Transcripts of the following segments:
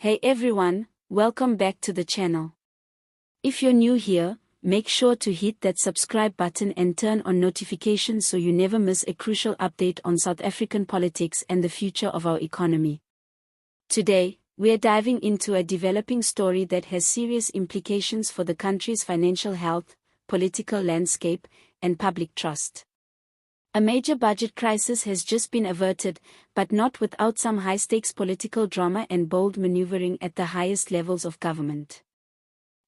Hey everyone, welcome back to the channel. If you're new here, make sure to hit that subscribe button and turn on notifications so you never miss a crucial update on South African politics and the future of our economy. Today, we're diving into a developing story that has serious implications for the country's financial health, political landscape, and public trust. A major budget crisis has just been averted, but not without some high-stakes political drama and bold maneuvering at the highest levels of government.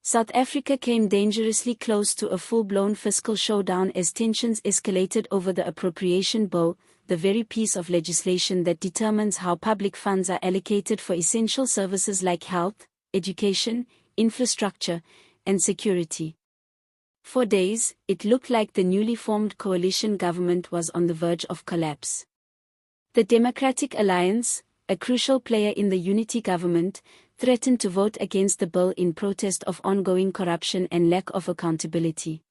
South Africa came dangerously close to a full-blown fiscal showdown as tensions escalated over the appropriation bill, the very piece of legislation that determines how public funds are allocated for essential services like health, education, infrastructure, and security. For days, it looked like the newly formed coalition government was on the verge of collapse. The Democratic Alliance, a crucial player in the unity government, threatened to vote against the bill in protest of ongoing corruption and lack of accountability.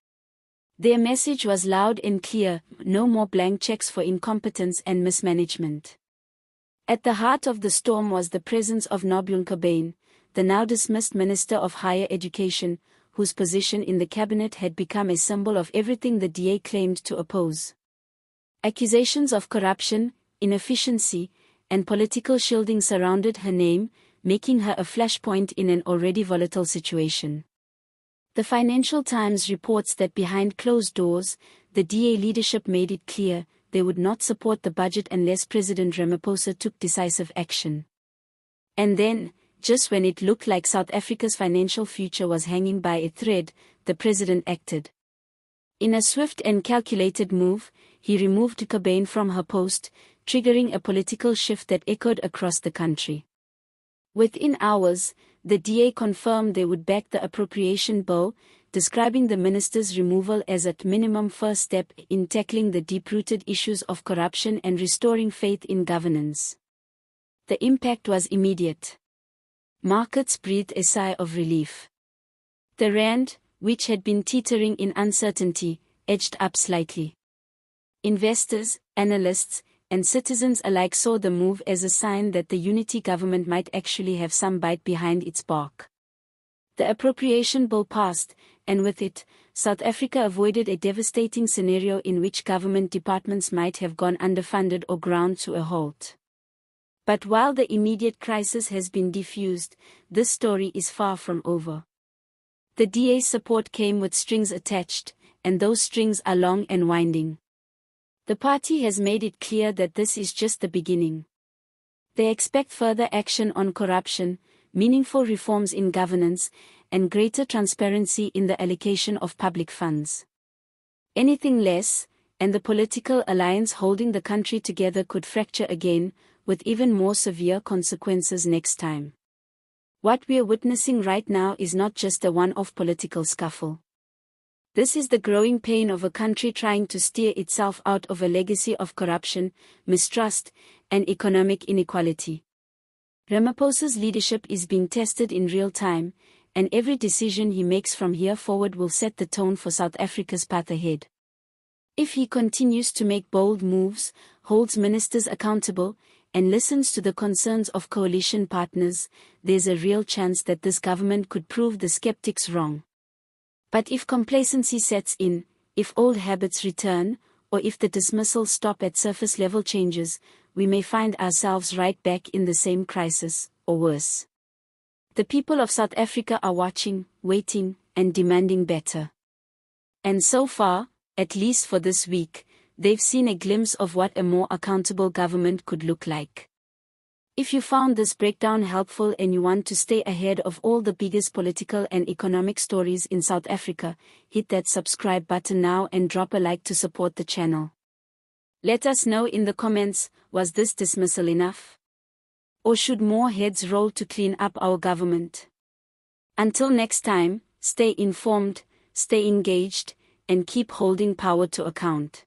Their message was loud and clear: no more blank checks for incompetence and mismanagement. At the heart of the storm was the presence of Noble Kobane, the now dismissed Minister of Higher Education, whose position in the cabinet had become a symbol of everything the DA claimed to oppose. Accusations of corruption, inefficiency, and political shielding surrounded her name, making her a flashpoint in an already volatile situation. The Financial Times reports that behind closed doors, the DA leadership made it clear they would not support the budget unless President Ramaphosa took decisive action. And then, just when it looked like South Africa's financial future was hanging by a thread, the president acted. In a swift and calculated move, he removed Kobane from her post, triggering a political shift that echoed across the country. Within hours, the DA confirmed they would back the appropriation bill, describing the minister's removal as at minimum first step in tackling the deep-rooted issues of corruption and restoring faith in governance. The impact was immediate. Markets breathed a sigh of relief. The rand, which had been teetering in uncertainty, edged up slightly. Investors, analysts, and citizens alike saw the move as a sign that the unity government might actually have some bite behind its bark. The appropriation bill passed, and with it, South Africa avoided a devastating scenario in which government departments might have gone underfunded or ground to a halt. But while the immediate crisis has been diffused, this story is far from over. The DA's support came with strings attached, and those strings are long and winding. The party has made it clear that this is just the beginning. They expect further action on corruption, meaningful reforms in governance, and greater transparency in the allocation of public funds. Anything less, and the political alliance holding the country together could fracture again, with even more severe consequences next time. What we're witnessing right now is not just a one-off political scuffle. This is the growing pain of a country trying to steer itself out of a legacy of corruption, mistrust, and economic inequality. Ramaphosa's leadership is being tested in real time, and every decision he makes from here forward will set the tone for South Africa's path ahead. If he continues to make bold moves, holds ministers accountable, and listens to the concerns of coalition partners, there's a real chance that this government could prove the skeptics wrong. But if complacency sets in, if old habits return, or if the dismissals stop at surface-level changes, we may find ourselves right back in the same crisis, or worse. The people of South Africa are watching, waiting, and demanding better. And so far, at least for this week, they've seen a glimpse of what a more accountable government could look like. If you found this breakdown helpful and you want to stay ahead of all the biggest political and economic stories in South Africa, hit that subscribe button now and drop a like to support the channel. Let us know in the comments, was this dismissal enough? Or should more heads roll to clean up our government? Until next time, stay informed, stay engaged, and keep holding power to account.